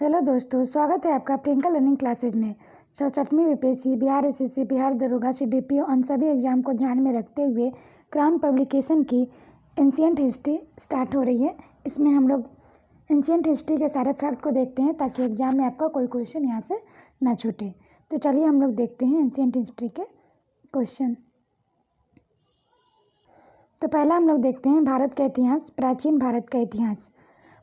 Hello दोस्तों, स्वागत है आपका प्रियंका लर्निंग क्लासेज में। 67वीं बीपीएससी, बिहार एसएससी, बिहार दरोगा, सीडीपीओ उन सभी एग्जाम को ध्यान में रखते हुए क्राउन पब्लिकेशन की एंशिएंट हिस्ट्री स्टार्ट हो रही है। इसमें हम लोग एंशिएंट हिस्ट्री के सारे फैक्ट को देखते हैं ताकि एग्जाम में आपका कोई क्वेश्चन यहाँ से ना छूटे। तो चलिए हम लोग देखते हैं एंशिएंट हिस्ट्री के क्वेश्चन। तो पहला हम लोग देखते हैं भारत का इतिहास, प्राचीन भारत का इतिहास।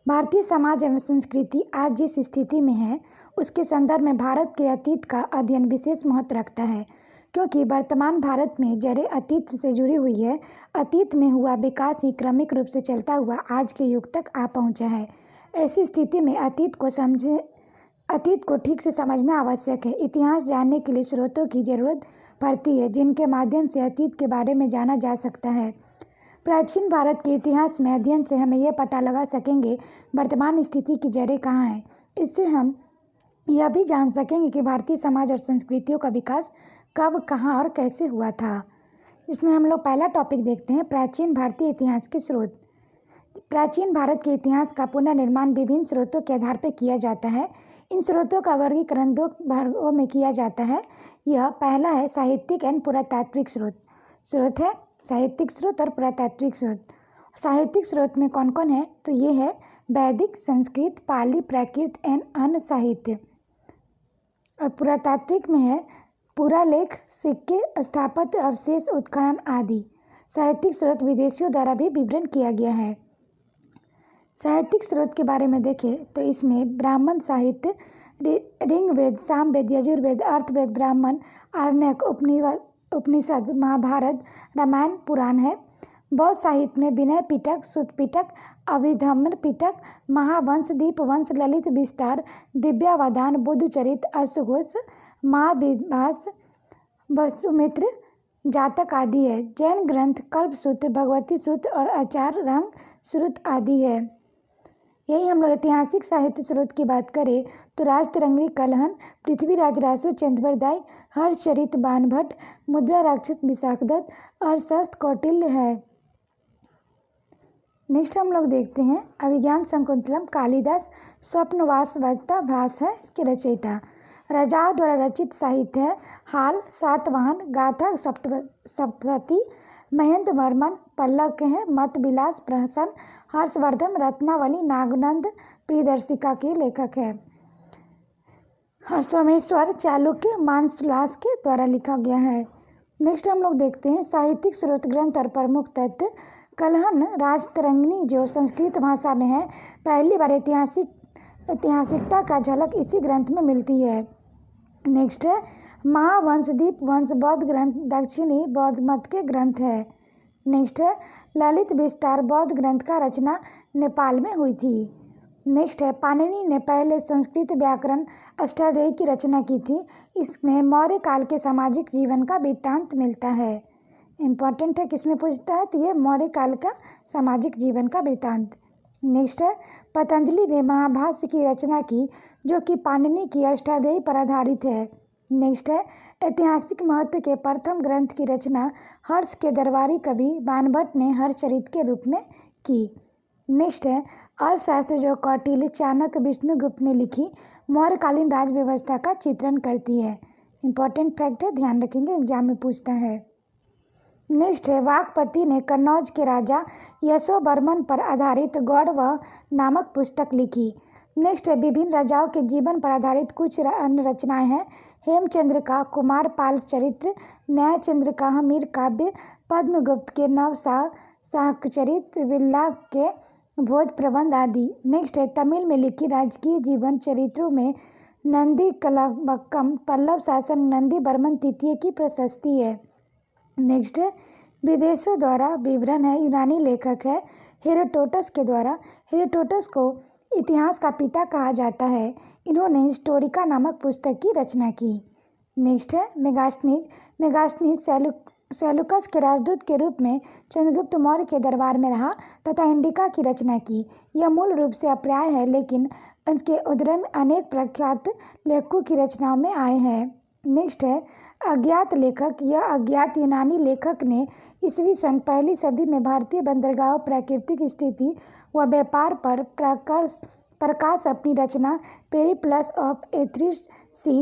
भारतीय समाज एवं संस्कृति आज जिस स्थिति में है उसके संदर्भ में भारत के अतीत का अध्ययन विशेष महत्व रखता है, क्योंकि वर्तमान भारत में जड़ें अतीत से जुड़ी हुई है। अतीत में हुआ विकास ही क्रमिक रूप से चलता हुआ आज के युग तक आ पहुंचा है। ऐसी स्थिति में अतीत को ठीक से समझना आवश्यक है। इतिहास जानने के लिए स्रोतों की जरूरत पड़ती है जिनके माध्यम से अतीत के बारे में जाना जा सकता है। प्राचीन भारत के इतिहास में अध्ययन से हमें यह पता लगा सकेंगे वर्तमान स्थिति की जड़ें कहाँ हैं। इससे हम यह भी जान सकेंगे कि भारतीय समाज और संस्कृतियों का विकास कब, कहाँ और कैसे हुआ था। इसमें हम लोग पहला टॉपिक देखते हैं, प्राचीन भारतीय इतिहास के स्रोत। प्राचीन भारत के इतिहास का पुनर्निर्माण विभिन्न स्रोतों के आधार पर किया जाता है। इन स्रोतों का वर्गीकरण दो भागों में किया जाता है। यह पहला है साहित्यिक एवं पुरातात्विक स्रोत है साहित्यिक स्रोत और पुरातात्विक स्रोत। साहित्यिक स्रोत में कौन कौन है, तो ये है वैदिक, संस्कृत, पाली, प्राकृत एवं अन्य साहित्य। और पुरातात्विक में है पुरालेख, सिक्के, स्थापत्य अवशेष, उत्खनन आदि। साहित्यिक स्रोत विदेशियों द्वारा भी विवरण किया गया है। साहित्यिक स्रोत के बारे में देखें तो इसमें ब्राह्मण साहित्य, ऋग्वेद, सामवेद, यजुर्वेद, अर्थवेद, ब्राह्मण, आरण्यक, उपनिषद, महाभारत, रामायण, पुराण है। बौद्ध साहित्य में विनय पिटक, सुत पिटक, अभिधम्म पिटक, महावंश, दीपवंश, ललित विस्तार, दिव्यावधान, बुद्धचरित, अश्वघोष, महाविभास, वसुमित्र जातक आदि है। जैन ग्रंथ कल्पसूत्र, भगवती सूत्र और आचार्य रंग सूत्र आदि है। यही हम लोग ऐतिहासिक साहित्य स्रोत की बात करें तो राजतरंगी कलहन, पृथ्वीराज रासो, चंद्रवरदाय, हर्षचरित बाणभट्ट, मुद्रा राक्षस विशाखदत्त, अर्थशास्त्र कौटिल्य है। नेक्स्ट हम लोग देखते हैं अभिज्ञान शाकुंतलम, कालिदास, स्वप्नवासवदत्ता भास है इसके रचयिता। राजाओं द्वारा रचित साहित्य है। हाल, सातवाहन, गाथा सप्तशती, महेंद्र वर्मन, पल्लव के हैं, मत विलास, प्रहसन, हर्षवर्धन, रत्नावली, नागनंद प्रियदर्शिका के लेखक है। सोमेश्वर, चालुक्य, मानसुलास के द्वारा लिखा गया है। नेक्स्ट हम लोग देखते हैं साहित्यिक स्रोत ग्रंथ और प्रमुख तथ्य। कलहन राजतरंगिणी जो संस्कृत भाषा में है, पहली बार ऐतिहासिकता का झलक इसी ग्रंथ में मिलती है। नेक्स्ट है महावंश, दीपवंश बौद्ध ग्रंथ, दक्षिणी बौद्ध मत के ग्रंथ है। नेक्स्ट है ललित विस्तार बौद्ध ग्रंथ का रचना नेपाल में हुई थी। नेक्स्ट है पाणिनि ने पहले संस्कृत व्याकरण अष्टाध्यायी की रचना की थी। इसमें मौर्य काल के सामाजिक जीवन का वृत्तांत मिलता है। इम्पोर्टेंट है, किसमें पूछता है तो ये मौर्य काल का सामाजिक जीवन का वृत्तांत। नेक्स्ट है पतंजलि ने महाभाष्य की रचना की जो कि पाणिनि की अष्टाध्यायी पर आधारित है। नेक्स्ट है ऐतिहासिक महत्व के प्रथम ग्रंथ की रचना हर्ष के दरबारी कवि बाणभट्ट ने हर्षचरित के रूप में की। नेक्स्ट है अर्थशास्त्र जो कौटिल्य, चाणक्य, विष्णुगुप्त ने लिखी मौर्यकालीन राज व्यवस्था का चित्रण करती है। इंपॉर्टेंट फैक्ट है, ध्यान रखेंगे, एग्जाम में पूछता है। नेक्स्ट है वाकपति ने कन्नौज के राजा यशोवर्मन पर आधारित गौरव नामक पुस्तक लिखी। नेक्स्ट है विभिन्न राजाओं के जीवन पर आधारित कुछ अन्य रचनाएं हैं। हेमचंद्र का कुमारपाल चरित्र, न्यायचंद्र का हमीर काव्य, पद्मगुप्त के नवशाहचरित, बिरला के भोज प्रबंध आदि। नेक्स्ट है तमिल में लिखी राजकीय जीवन चरित्रों में नंदी कलबक्कम, पल्लव शासन नंदी वर्मन तृतीय की प्रशस्ति है। नेक्स्ट है विदेशों द्वारा विवरण है, यूनानी लेखक है हेरोडोटस के द्वारा। हेरोडोटस को इतिहास का पिता कहा जाता है। इन्होंने हिस्टोरिका नामक पुस्तक की रचना की। नेक्स्ट है मेगास्थनीज सेलुकस के राजदूत के रूप में चंद्रगुप्त मौर्य के दरबार में रहा तथा इंडिका की रचना की। यह मूल रूप से अप्राय है लेकिन इसके उद्धरण अनेक प्रख्यात लेखकों की रचनाओं में आए हैं। नेक्स्ट है अज्ञात लेखक। यह अज्ञात यूनानी लेखक ने ईस्वी सन पहली सदी में भारतीय बंदरगाहों, प्राकृतिक स्थिति व व्यापार पर प्रकाश अपनी रचना पेरिप्लस ऑफ एथेरिस सी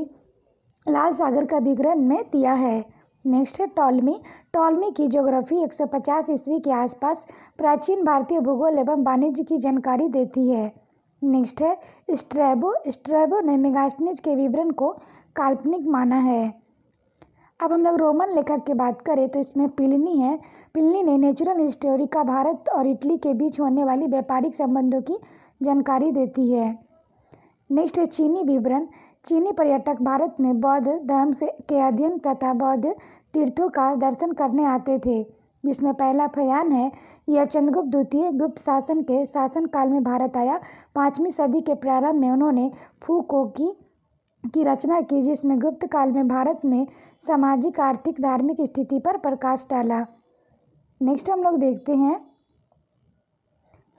लाल सागर का विवरण में दिया है। नेक्स्ट है टॉलमी की ज्योग्राफी 150 ईस्वी के आसपास प्राचीन भारतीय भूगोल एवं वाणिज्य की जानकारी देती है। नेक्स्ट है स्ट्रैबो ने मेगास्थनीज के विवरण को काल्पनिक माना है। अब हम लोग रोमन लेखक की बात करें तो इसमें प्लिनी है। प्लिनी ने नेचुरल हिस्टोरी का भारत और इटली के बीच होने वाली व्यापारिक संबंधों की जानकारी देती है। नेक्स्ट है चीनी विवरण। चीनी पर्यटक भारत में बौद्ध धर्म के अध्ययन तथा बौद्ध तीर्थों का दर्शन करने आते थे, जिसमें पहला फयान है। यह चंद्रगुप्त द्वितीय गुप्त शासन के शासनकाल में भारत आया। 5वीं सदी के प्रारंभ में उन्होंने फूकोकी की रचना की, जिसमें गुप्त काल में भारत में सामाजिक आर्थिक धार्मिक स्थिति पर प्रकाश डाला। नेक्स्ट हम लोग देखते हैं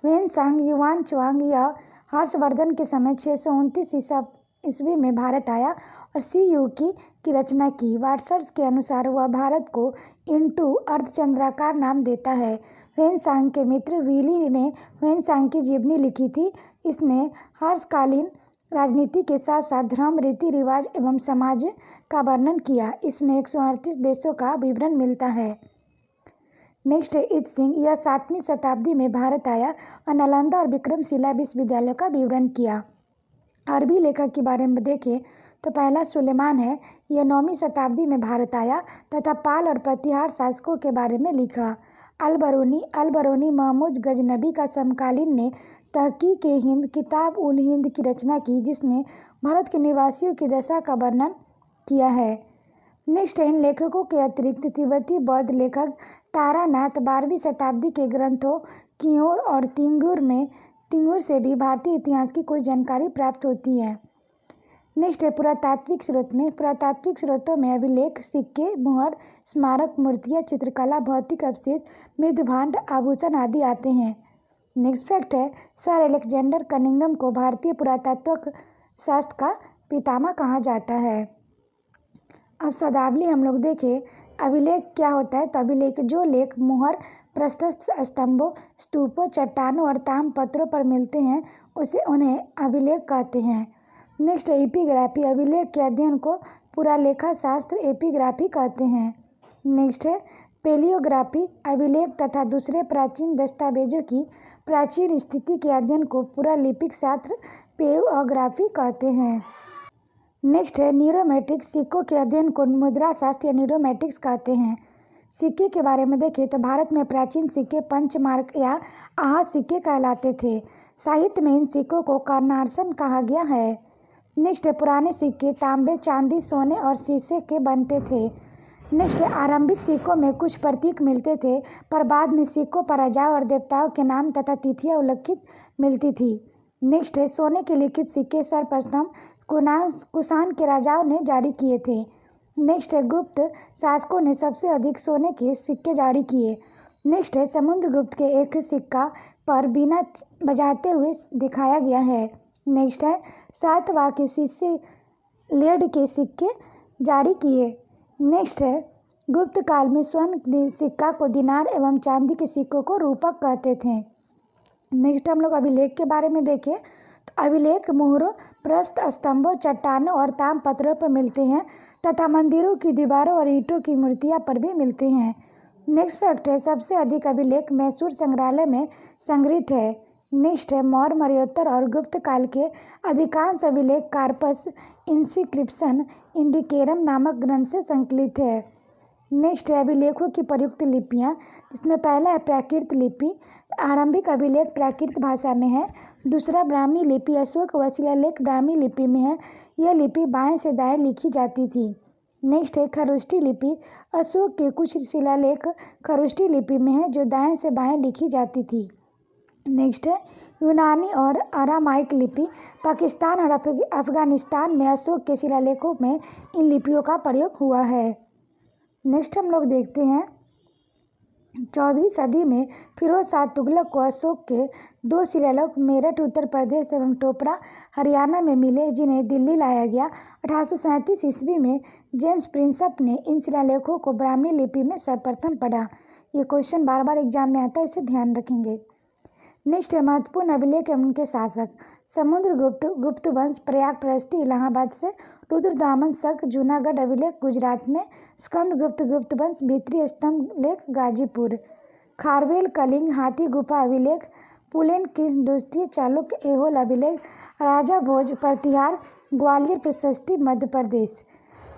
ह्वेनसांग युआन चुआंग। यह हर्षवर्धन के समय 629 ईस्वी में भारत आया और सी यू की रचना की। वाटसर्स के अनुसार वह भारत को इंटू अर्धचंद्राकार नाम देता है। ह्वेनसांग के मित्र विली ने ह्वेनसांग की जीवनी लिखी थी। इसने हर्षकालीन राजनीति के साथ साथ धर्म रीति रिवाज एवं समाज का वर्णन किया। इसमें 138 देशों का विवरण मिलता है। नेक्स्ट है इत सिंह। यह 7वीं शताब्दी में भारत आया और नालंदा और विक्रमशिला विश्वविद्यालयों का विवरण किया। अरबी लेखक के बारे में देखें तो पहला सुलेमान है। यह 9वीं शताब्दी में भारत आया तथा पाल और प्रतिहार शासकों के बारे में लिखा। अल-बरूनी महमूद गजनबी का समकालीन ने तहकीक हिंद किताब उल हिंद की रचना की, जिसने भारत के निवासियों की दशा का वर्णन किया है। नेक्स्ट इन लेखकों के अतिरिक्त तिब्बती बौद्ध लेखक तारानाथ 12वीं शताब्दी के ग्रंथों कियोर और तिंगुर से भी भारतीय इतिहास की कोई जानकारी प्राप्त होती है। नेक्स्ट है पुरातात्विक स्रोत में। पुरातात्विक स्रोतों में अभिलेख, सिक्के, मुहर, स्मारक, मूर्तियाँ, चित्रकला, भौतिक अवशेष, मृदभांड, आभूषण आदि आते हैं। नेक्स्ट फैक्ट है सर अलेक्जेंडर कनिंघम को भारतीय पुरातत्व शास्त्र का पितामह कहा जाता है। अब शब्दावली हम लोग देखें। अभिलेख क्या होता है तो अभिलेख जो लेख मुहर, प्रशस्त स्तंभों, स्तूपों, चट्टानों और ताम्रपत्रों पर मिलते हैं उन्हें अभिलेख कहते हैं। नेक्स्ट है एपिग्राफी। अभिलेख के अध्ययन को पुरालेखा शास्त्र एपिग्राफी कहते हैं। नेक्स्ट है पेलियोग्राफी। अभिलेख तथा दूसरे प्राचीन दस्तावेजों की प्राचीन स्थिति के अध्ययन को पुरालिपिक शास्त्र पेलियोग्राफी कहते हैं। नेक्स्ट है न्यूरोमेट्रिक्स। सिक्कों के अध्ययन को मुद्रा शास्त्र या न्यूरोमेट्रिक्स कहते हैं। सिक्के के बारे में देखें तो भारत में प्राचीन सिक्के पंचमार्क या आहा सिक्के कहलाते थे। साहित्य में इन सिक्कों को कर्नारसन कहा गया है। नेक्स्ट है पुराने सिक्के तांबे, चांदी, सोने और शीशे के बनते थे। नेक्स्ट है आरंभिक सिक्कों में कुछ प्रतीक मिलते थे, पर बाद में सिक्कों पर राजाओं और देवताओं के नाम तथा तिथियां उल्लिखित मिलती थी। नेक्स्ट है सोने के लिखित सिक्के सर्वप्रथम कुषाण के राजाओं ने जारी किए थे। नेक्स्ट है गुप्त शासकों ने सबसे अधिक सोने के सिक्के जारी किए। नेक्स्ट है समुद्रगुप्त के एक सिक्का पर बीना बजाते हुए दिखाया गया है। नेक्स्ट है सातवाहन शिष्य लेड के सिक्के जारी किए। नेक्स्ट है गुप्त काल में स्वर्ण सिक्का को दिनार एवं चांदी के सिक्कों को रूपक कहते थे। नेक्स्ट हम लोग अभिलेख के बारे में देखें तो अभिलेख मोहरों, प्रस्थ स्तंभों, चट्टानों और ताम्रपत्रों पर मिलते हैं तथा मंदिरों की दीवारों और ईंटों की मूर्तियां पर भी मिलते हैं। नेक्स्ट फैक्ट है सबसे अधिक अभिलेख मैसूर संग्रहालय में संग्रहित है। नेक्स्ट है मौर्य, मर्योत्तर और गुप्त काल के अधिकांश अभिलेख कार्पस इंस्क्रिप्शन इंडिकेरम नामक ग्रंथ से संकलित है। नेक्स्ट है अभिलेखों की प्रयुक्त लिपियाँ, जिसमें पहला है प्राकृत लिपि। आरंभिक अभिलेख प्राकृत भाषा में है। दूसरा ब्राह्मी लिपि अशोक व शिलालेख ब्राह्मी लिपि में है। यह लिपि बाएं से दाएं लिखी जाती थी। नेक्स्ट है खरुष्टी लिपि। अशोक के कुछ शिलालेख खरुष्टी लिपि में है जो दाएं से बाएं लिखी जाती थी। नेक्स्ट है यूनानी और अरामाइक लिपि। पाकिस्तान और अफगानिस्तान में अशोक के शिलालेखों में इन लिपियों का प्रयोग हुआ है। नेक्स्ट हम लोग देखते हैं 14वीं सदी में फिरोज शाह तुगलक को अशोक के 2 शिलालेख मेरठ उत्तर प्रदेश एवं टोपरा हरियाणा में मिले, जिन्हें दिल्ली लाया गया। 1837 ईस्वी में जेम्स प्रिंसप ने इन शिलालेखों को ब्राह्मी लिपि में सर्वप्रथम पढ़ा। ये क्वेश्चन बार बार एग्जाम में आता है, इसे ध्यान रखेंगे। नेक्स्ट है महत्वपूर्ण अभिलेख एवं उनके शासक। समुद्रगुप्त गुप्त वंश प्रयाग प्रस्ती इलाहाबाद से, रुद्रदामन शक जूनागढ़ अभिलेख गुजरात में, स्कंदगुप्त गुप्त वंश भीतरी स्तंभ लेख गाजीपुर, खारवेल कलिंग हाथी गुफा अभिलेख पुलेन की दोस्ती चालुक्य ऐहोल अभिलेख राजा भोज प्रतिहार ग्वालियर प्रशस्ति मध्य प्रदेश,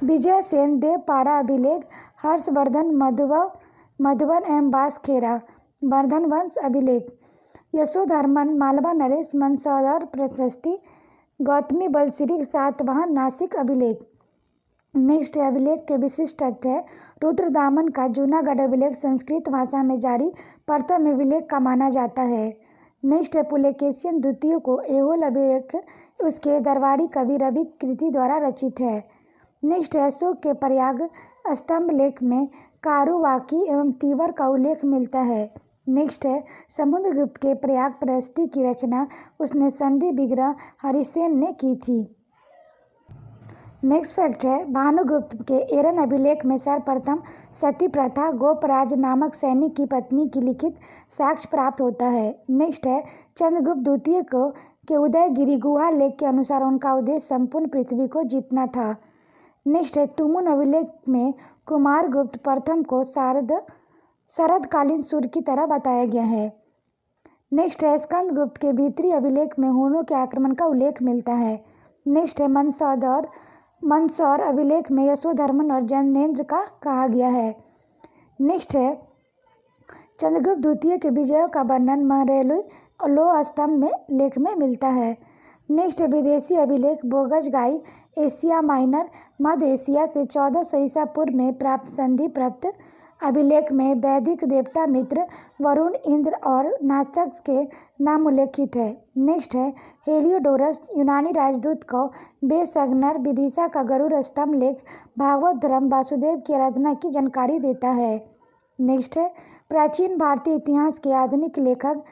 विजय सेन देवपाड़ा अभिलेख हर्षवर्धन मधुबन एवं बांसखेड़ा वर्धन वंश अभिलेख, यशोधर्मन मालवा नरेश मंदसौर प्रशस्ति गौतमी बलश्री सातवाहन नासिक अभिलेख। नेक्स्ट अभिलेख के विशिष्ट तथ्य है रुद्रदामन का जूनागढ़ अभिलेख संस्कृत भाषा में जारी प्रथम अभिलेख का माना जाता है। नेक्स्ट है पुलकेशिन द्वितीय को ऐहोल अभिलेख उसके दरबारी कवि रवि कृति द्वारा रचित है। नेक्स्ट है अशोक के प्रयाग स्तंभ लेख में कारुवाकी एवं तीवर का उल्लेख मिलता है। नेक्स्ट है समुद्रगुप्त के प्रयाग प्रस्ती की रचना उसने संधि विग्रह हरिसेन ने की थी। नेक्स्ट फैक्ट है भानुगुप्त के एरन अभिलेख में सर्वप्रथम सती प्रथा गोपराज नामक सैनिक की पत्नी की लिखित साक्ष्य प्राप्त होता है। नेक्स्ट है चंद्रगुप्त द्वितीय को के उदयगिरी गुहा लेख के अनुसार उनका उद्देश्य संपूर्ण पृथ्वी को जीतना था। नेक्स्ट है तुमुन अभिलेख में कुमारगुप्त प्रथम को शरदकालीन सूर्य की तरह बताया गया है। नेक्स्ट है स्कंदगुप्त के भीतरी अभिलेख में हूणों के आक्रमण का उल्लेख मिलता है। नेक्स्ट है मंदसौर अभिलेख में यशोधर्मन और जैनेन्द्र का कहा गया है। नेक्स्ट है चंद्रगुप्त द्वितीय के विजयों का वर्णन महरेलुई और लो स्तंभ में लेख में मिलता है। नेक्स्ट है विदेशी अभिलेख बोगजगाई एशिया माइनर मध्य एशिया से 1400 ईसा पूर्व में प्राप्त संधि प्राप्त अभिलेख में वैदिक देवता मित्र वरुण इंद्र और नासक के नाम उल्लेखित है। नेक्स्ट है हेलियोडोरस यूनानी राजदूत को बेसगनर विदिशा का गरुड़ स्तंभ लेख भागवत धर्म वासुदेव की आराधना की जानकारी देता है। नेक्स्ट है प्राचीन भारतीय इतिहास के आधुनिक लेखक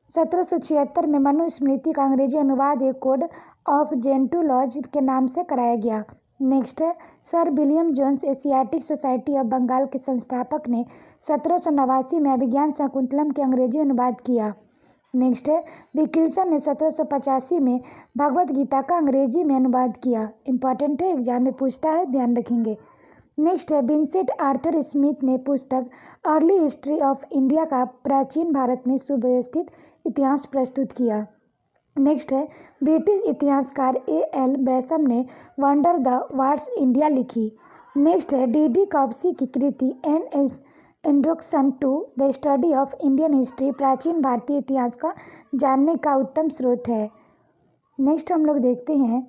1776 में मनुस्मृति का अंग्रेजी अनुवाद एक कोड ऑफ जेंटुलॉज के नाम से कराया गया। नेक्स्ट है sir William Jones Asiatic Society of Bengal के संस्थापक ने 1789 में अभिज्ञान शाकुंतलम के अंग्रेजी अनुवाद किया। नेक्स्ट है विकिल्सन ने 1785 में भगवत गीता का अंग्रेजी में अनुवाद किया। इंपॉर्टेंट है, एग्जाम में पूछता है, ध्यान रखेंगे। नेक्स्ट है विंसेंट आर्थर स्मिथ ने पुस्तक अर्ली हिस्ट्री ऑफ इंडिया का प्राचीन भारत में सुव्यवस्थित इतिहास प्रस्तुत किया। नेक्स्ट है ब्रिटिश इतिहासकार A.L. बैसम ने वंडर द वार्ड्स इंडिया लिखी। नेक्स्ट है D.D. कॉप्सी की कृति an introduction to the study of Indian history प्राचीन भारतीय इतिहास का जानने का उत्तम स्रोत है। नेक्स्ट हम लोग देखते हैं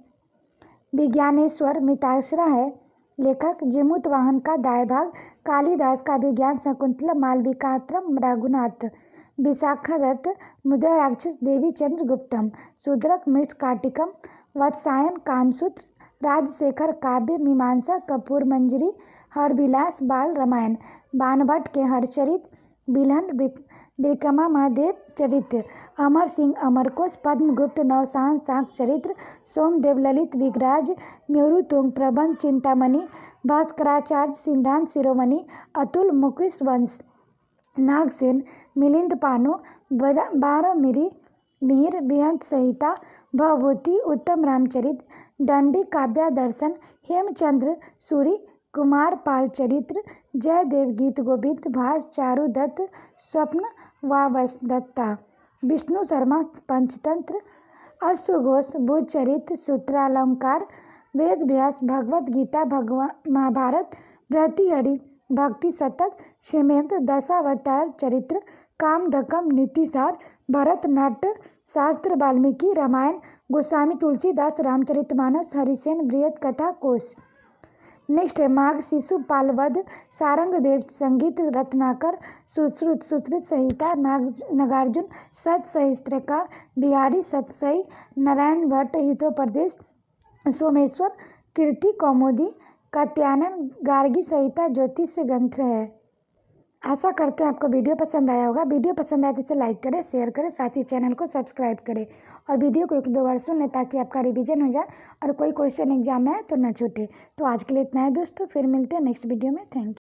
विज्ञानेश्वर मिताक्षरा है लेखक, जिमुत वाहन का दाएं भाग, कालिदास का अभिज्ञान शाकुंतलम, मालविकाग्रम रघुनाथ, विशाखा दत्त, मुद्रा राक्षस, देवी चंद्रगुप्तम, शूद्रक मृत्काटिकम, वत्सायन, कामसूत्र, राजशेखर काव्य मीमांसा, कपूर मंजरी, हरविलास, बाल रामायण, बाणभट्ट के हरचरित, बिल्हन विक्रमा महादेव चरित्र, अमर सिंह अमरकोश, पद्मगुप्त नवसान शाक चरित्र, सोमदेव ललित विग्राज, म्यूरुतुंग प्रबंध चिंतामणि, भास्कराचार्य सिद्धांत शिरोमणि, अतुल मुकुश वंश, नागसेन मिलिंद पानो, 12 मिहिर बेअंत संहिता, भवभूति, उत्तम रामचरित, दंडी काव्य दर्शन, हेमचंद्र सूरी, कुमार पाल चरित्र, जयदेव गीत गोविंद, भास, चारु दत्त, स्वप्न वावसदत्ता, विष्णु शर्मा पंचतंत्र, अश्वघोष बुधचरित, सूत्रालंकार, वेद व्यास, भगवत गीता, महाभारत, भृतृहरि भक्ति शतक, क्षेमेंद्र दशावतार चरित्र, कामधकम नीतिसार, भरतनाट्य शास्त्र, वाल्मीकि रामायण, गोस्वामी तुलसीदास रामचरितमानस, हरिसेन बृहत कथा कोश। नेक्स्ट है माघ शिशुपाल वध, सारंगदेव संगीत रत्नाकर, सुश्रुत संहिता, नागार्जुन सत सहस्त्रका, बिहारी सतसई, नारायण भट्ट हितोपदेश, सोमेश्वर कीर्ति कौमुदी, कात्यायन गार्गी संहिता ज्योतिष ग्रंथ है। आशा करते हैं आपको वीडियो पसंद आया होगा। वीडियो पसंद आए तो इसे लाइक करें, शेयर करें, साथ ही चैनल को सब्सक्राइब करें और वीडियो को 1-2 बार सुनें ताकि आपका रिवीजन हो जाए और कोई क्वेश्चन एग्जाम में आए तो ना छूटे। तो आज के लिए इतना है दोस्तों, फिर मिलते हैं नेक्स्ट वीडियो में। Thank you.